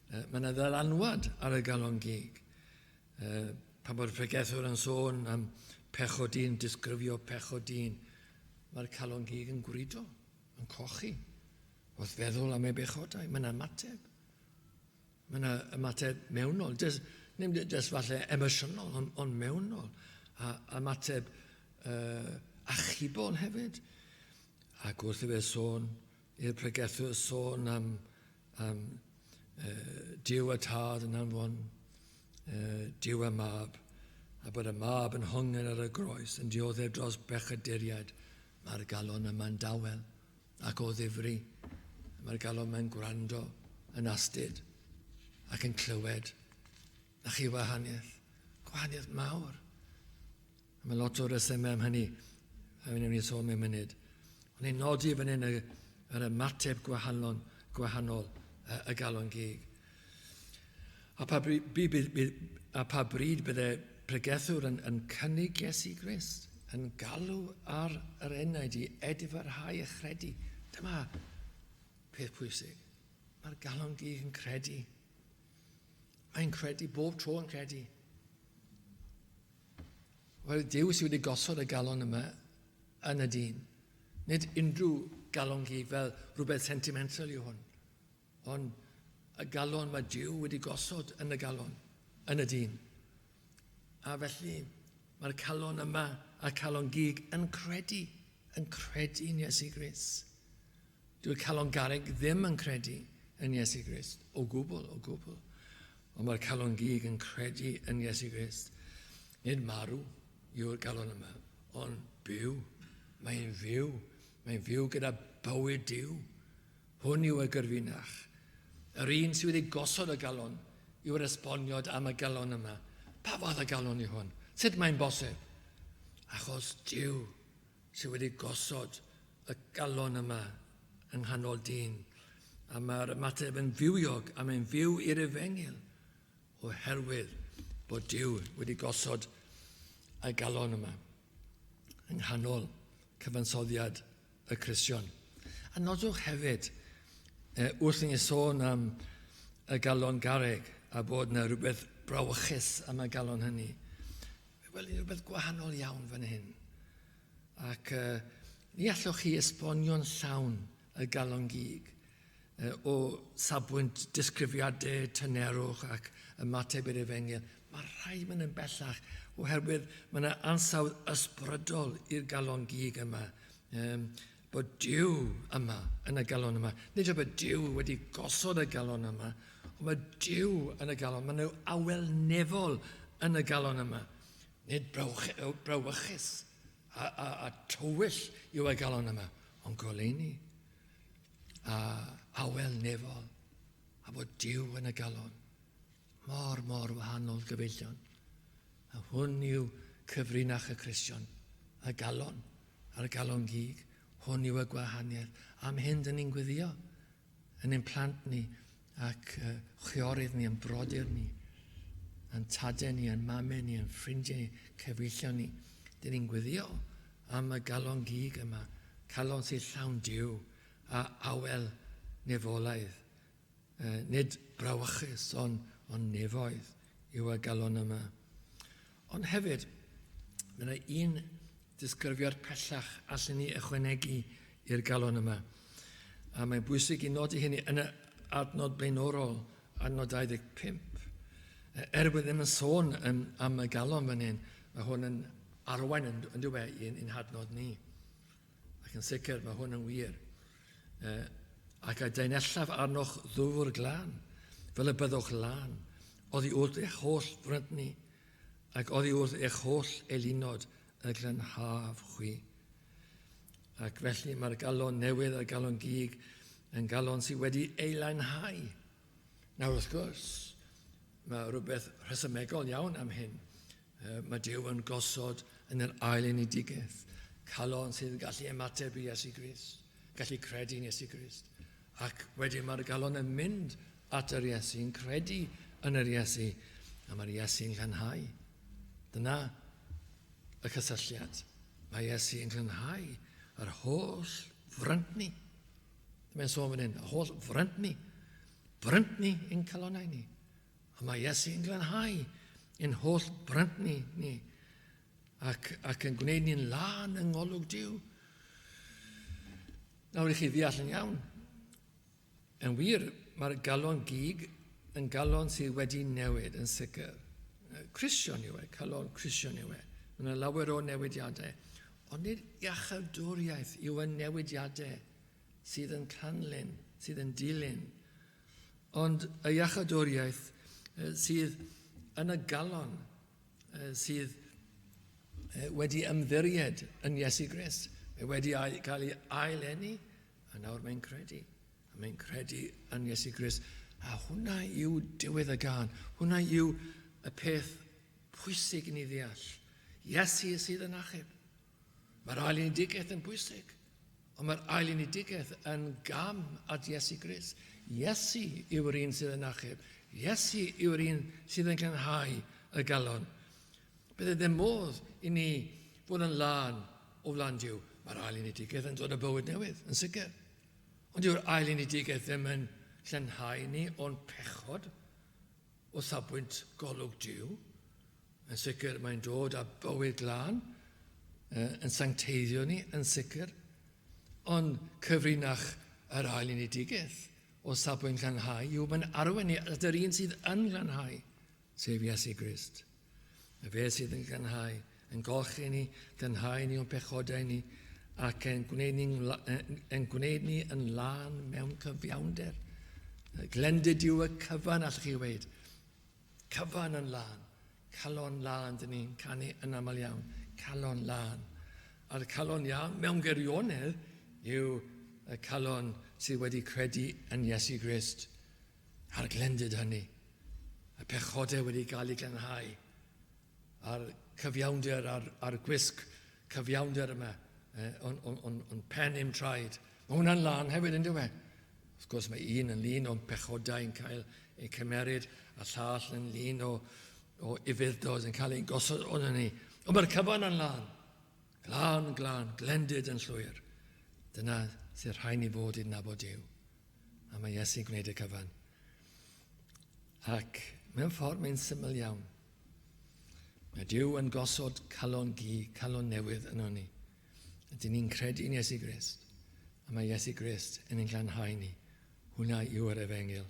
mae yna ddylanwad ar y galon gig. Pan bod y pregethwr yn sôn am pecho dyn, disgrifio pecho dyn, mae'r calon gig yn gwrido, yn cochi, wrth feddwl am ei bechodau. Mae yna ymateb. Mae yna ymateb mewnol. Dim jyst falle emosiynol, ond mewnol. A ymateb achubol hefyd. Ac wrth i fe sôn, i'r pregethwr sôn am diw y tad yn anfon, diw y mab, a bod y mab yn hongen ar y groes, yn dioddef dros bechaduriad. Mae'r galon yma'n dawel ac o ddifri. Mae'r galon yma'n gwrando, yn astyd ac yn clywed. A chi gwahaniaeth mawr. Mae lot o resymau am hynny, a fi'n ei sôn mewn munud. Ond ni'n nodi fan hyn yr ymateb gwahanol y galon gig. A pa bryd bydde pregethwr yn cynnig Iesu Grist, yn galw ar yr enaid i edifyrhau y chredu. Dyma peth pwysig. Mae'r galon gig yn credu. Mae'n credu, bob tro yn credu. Wel, Duw sydd wedi gosod y galon yma yn y dyn. Nid unrhyw galon gig fel rhywbeth sentimental yw hwn. Ond y galon mae Duw wedi gosod yn y galon, yn y dyn. A felly, mae'r calon yma a calon gig yn credu yn Iesu Grist. Dyw'r calon garreg ddim yn credu yn Iesu Grist, o gwbl. Ond mae'r calon gig yn credu yn Iesu Grist. Nid marw yw'r galon yma, ond byw. Mae'n fyw. Mae'n fyw gyda bywyd Duw. Hwn yw y gyrfinach. Yr un sydd wedi gosod y galon yw'r esboniad am y galon yma. Pa fath y galon yw hwn? Sut mae'n bosib? Achos Duw sydd wedi gosod y galon yma yng nghanol dyn. A mae'r ymateb yn fywiog, a mae'n fyw i'r Efengyl oherwydd bod Duw wedi gosod y galon yma yng nghanol cyfansoddiad y Cristion. A nodwch hefyd, wrth ni sôn am y galon garreg a bod yna rhywbeth brawychus am y galon hynny. Wel, rhywbeth gwahanol iawn fan hyn. Ac ni allwch chi esbonio'n llawn y galon gig o safbwynt disgrifiadau tynerwch ac ymateb i'r Efengyl. Mae rhai mynd yn bellach oherwydd mae yna ansawdd ysbrydol i'r galon gig yma. Bod Duw yma yn y galon yma. Nid yw bod Duw wedi gosod y galon yma, ond mae Duw yn y galon. Mae nhw awelnefol yn y galon yma. Nid brawychus a tywyll yw y galon yma, ond goleuni a awelnefol. A bod Duw yn y galon. Mor wahanol gyfeillion. A hwn yw cyfrinach y Cristion, y galon, a'r galon gig. Hwn yw y gwahaniaeth. Am hyn dyn ni'n gweddio yn ein plant ni ac chwiorydd ni, yn brodyr ni, yn tadau ni, yn mamau ni, yn ffrindiau ni, cyfeillion ni. Dyn ni'n gweddio am y galon gig yma, calon sy'n llawn Duw a awel nefolaidd. Nid brawychus, ond nefoedd yw y galon yma. Ond hefyd, mae yna un disgrifiad pellach allan ni ychwanegu i'r galon yma. A mae'n bwysig i nodi hynny yn y adnod blaenorol, adnod 25. Bod ddim yn sôn am y galon fan hyn, mae hwn yn arwain yn dweud i'n hadnod ni. Ac yn sicr mae hwn yn wir. Ac a daenellaf arnoch ddwfr glân, fel y byddwch lan, oddi wrth eich holl frynt ni, ac oddi wrth eich holl elunod y glanhaf chwi. Ac felly mae'r galon newydd a'r galon gig yn galon sydd wedi eilanhau. Nawr wrth gwrs, mae rhywbeth rhesymegol iawn am hyn. Mae Duw yn gosod yn yr ail unigolyddiaeth. Calon sydd yn gallu ymateb i Iesu Grist, gallu credu yn Iesu Grist. Ac wedyn mae'r galon yn mynd at yr Iesu, yn credu yn yr Iesu, a mae'r Iesu yn glanhau. Dyna y cysylltiad. Mae Iesu yn glanhau yr holl frynt ni. Mae'n sôn fan hyn, y holl frynt ni. Brynt ni yn calonau ni. A mae Iesu yn glanhau yn holl brynt ni. Ac yn gwneud ni'n lan yng ngolwg Duw. Nawr i chi ddeall yn iawn. Yn wir, mae'r galon gig yn galon sydd wedi newid yn sicr. Cristion yw e, calon Cristion yw e. Mae yna lawer o newidiadau. Ond nid iachawdwriaeth yw y newidiadau sydd yn canlyn, sydd yn dilyn. Ond y iachawdwriaeth sydd yn y galon sydd wedi ymddiried yn Iesu Grist. Mae wedi cael ei aileni, a nawr mae'n credu. A mae'n credu yn Iesu Grist. A hwnna yw diwedd y gan. Hwnna yw y peth pwysig i ni ddeall. Iesu sydd yn achub. Mae'r ail unigolyddiaeth yn bwysig. Ond mae'r ail unigolyddiaeth yn gam at Iesu Grist. Iesu yw'r un sydd yn achub. Iesu yw'r un sydd yn glanhau y galon. Bydde ddim modd i ni fod yn lan o flan Duw. Mae'r ail unigolyddiaeth yn dod y bywyd newydd, yn sicr. Ond yw'r ail unigolyddiaeth ddim yn llanhau ni o'n pechod o safbwynt golwg Duw. Yn sicr mae'n dod â bywyd glân, yn sancteiddio ni, yn sicr. Ond cyfrinach yr ail unigolyddiaeth o safbwynt llanhau yw mae'n arwain ni at yr un sydd yn glanhau, sef Iesu Grist. Y fe sydd yn glanhau, yn golchi ni, glanhau ni o'n pechodau ni, ac yn gwneud ni yn lan mewn cyfiawnder. Glendid yw y cyfan, allwch chi weid. Cyfan yn lan. Calon lan, dyn ni'n canu yn aml iawn. Calon lan. A'r calon iawn, mewn gerionedd, yw y calon sydd wedi credu yn Iesu Grist. A'r glendid hynny. Y pechodau wedi cael ei glanhau. A'r cyfiawnder, a'r gwisg cyfiawnder yma, o'n pen i'm traed. Mae hwnna'n lan hefyd yn dweud. Wrth gwrs mae un yn lun o'n pechodau yn cael ei cymeryd, a llall yn lun o ifyddod yn cael ei gosod o'n ni. Ond mae'r cyfan yn lan. Glân, glendid yn llwyr. Dyna sy'n rhaid ni fod i'n nabod Duw. A mae Iesu'n gwneud y cyfan. Ac mewn ffordd mae'n syml iawn. Mae Duw yn gosod calon newydd yn ni. Ydyn ni'n credu yn Iesu Grist. A mae Iesu Grist yn ein glanhau ni. Hwnna yw'r Efengyl.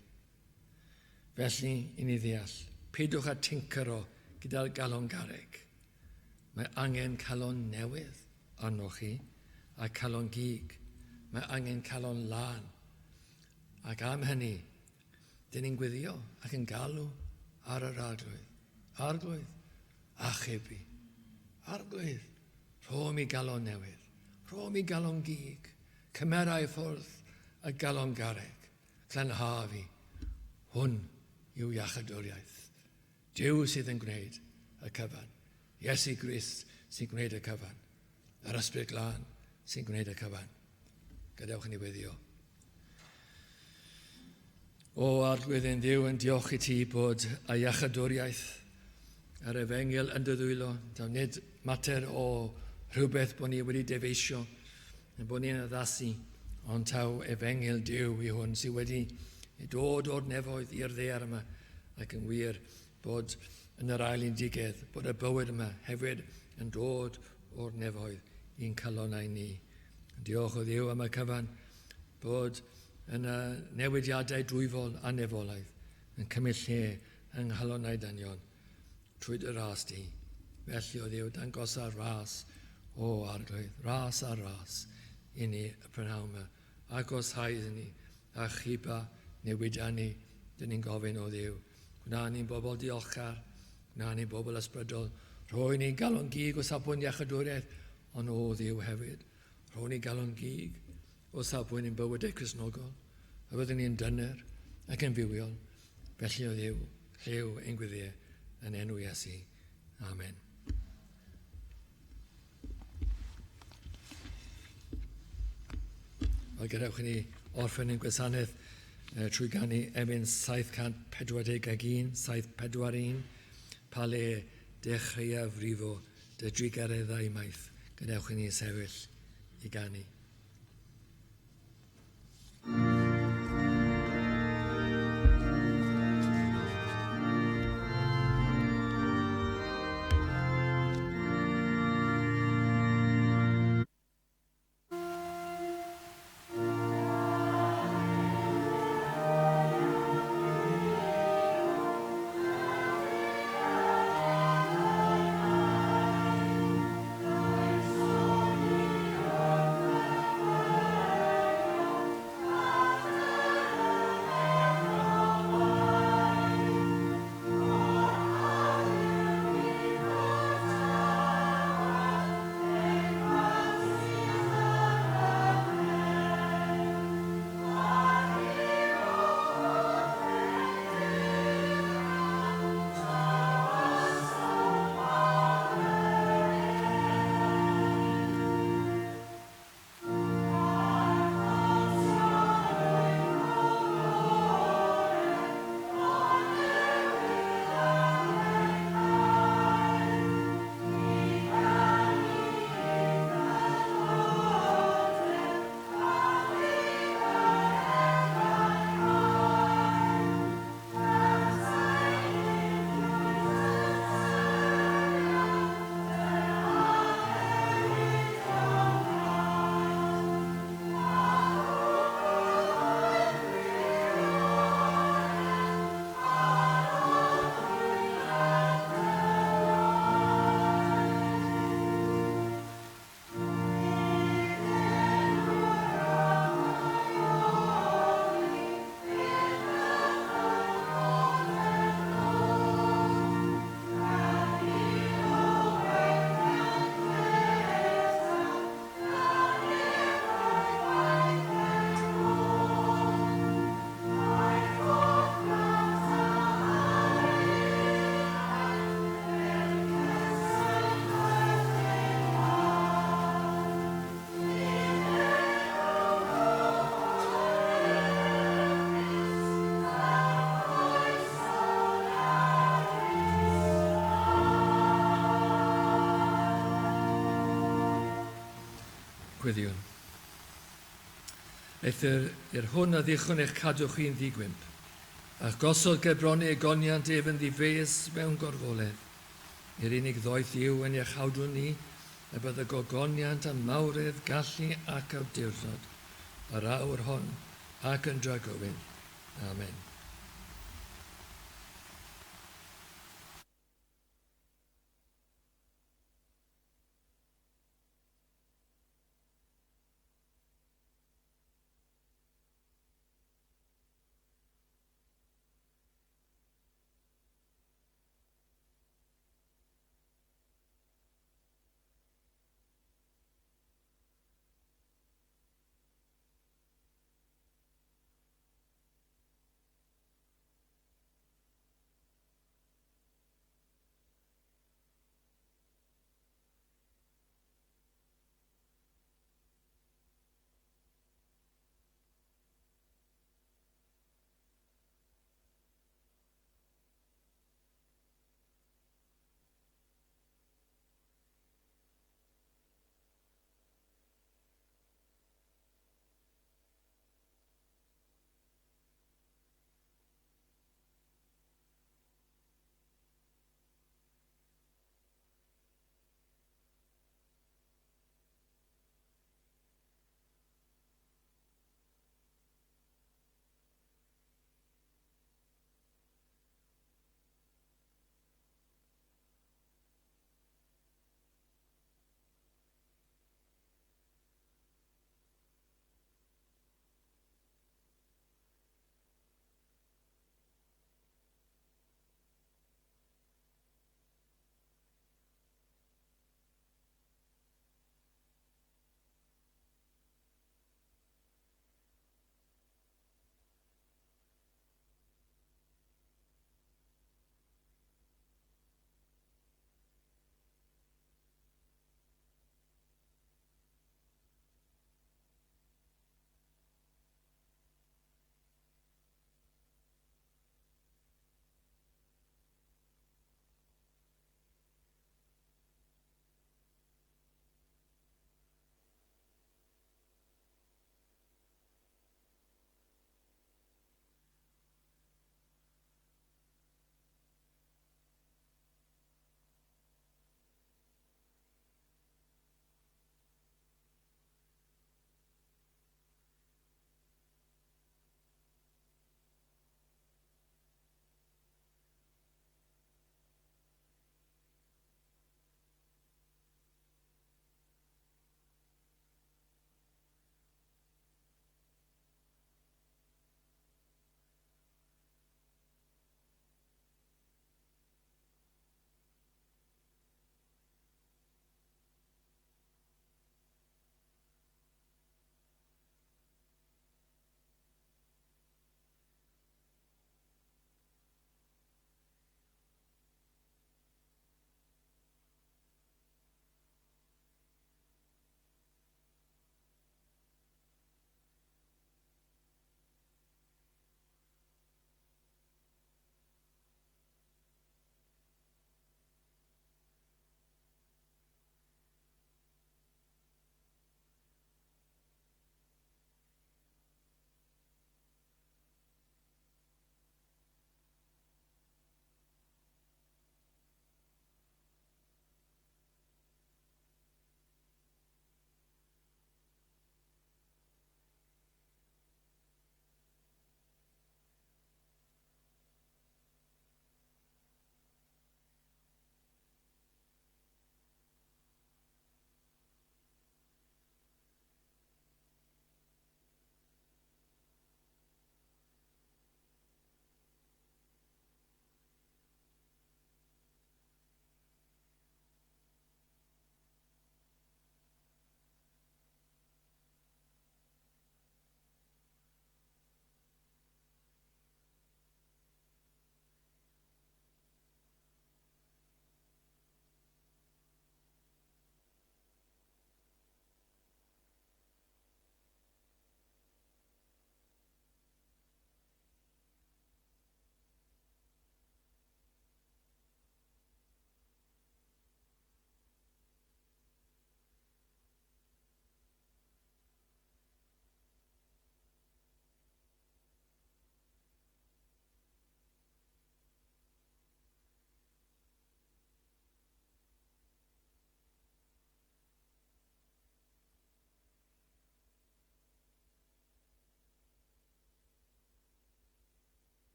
Felly, i ni ddeall, peidwch a tincero gyda'r galon garreg. Mae angen calon newydd arnoch chi, a calon gig. Mae angen calon lan. Ac am hynny, dyn ni'n gwyddio ac yn galw ar yr arglwydd. Arglwydd, achubu. Arglwydd, rhom i galon newydd. Rhom i galon gig. Cymerau ffwrdd y galon garreg. Glanhafu. Hwn yw iachadwriaeth. Duw sydd yn gwneud y cyfan. Iesu Grist sy'n gwneud y cyfan. Yr ysbryd glân sy'n gwneud y cyfan. Gadewch ni weddio. O arglwydd yn Dduw, yn diolch i ti bod y iachadwriaeth yr Efengyl yn dy ddwylo. Daw nid mater o rhywbeth bod ni wedi defeisio, yn bod ni'n addasu, ond taw Efengyl Duw i hwn sydd wedi dod o'r nefoedd i'r ddear yma, ac yn wir bod yn yr ail undigedd bod y bywyd yma hefyd yn dod o'r nefoedd i'n calonau ni. Diolch o Dduw am y cyfan bod yn y newidiadau dwyfol a nefolaidd yn cymryd lle yng nghalonau dynion trwy dy ras di. Felly o Dduw dangosa'r ras o arglwydd, ras a ras i ni y prynawn yma. Agoshaid i ni a chiba newidiau ni, dyn ni'n gofyn o Dduw. Gwna ni'n bobl diolchgar, gwna ni'n bobl ysbrydol. Rhoi ni'n galon gig o safbwynt iachadwriaeth, ond o Dduw hefyd. Rhoi ni'n galon gig o safbwynt i'n bywydau Cristnogol. A byddwn ni'n dyner ac yn fywiol. Felly o Dduw, llew ein gwyddiau yn enw Iesu. Amen. Wel, gadewch i ni orffen yn gwasanaeth trwy ganu emyn 741, 741, pa le dechreuaf rifo dy drigareddau maith. Gadewch i ni sefyll i ganu. Gwyddiwn. Eithir i'r hwn a ddichwn eich cadw chi'n ddigwymp, a'ch gosod gebroni egoniant ef yn ddifeus mewn gorfoledd. I'r unig ddoeth yw yn eich hawdwn ni, a bydd y gogoniant a mawredd gallu ac awdurdod, yr awr hon ac yn dragywyn. Amen.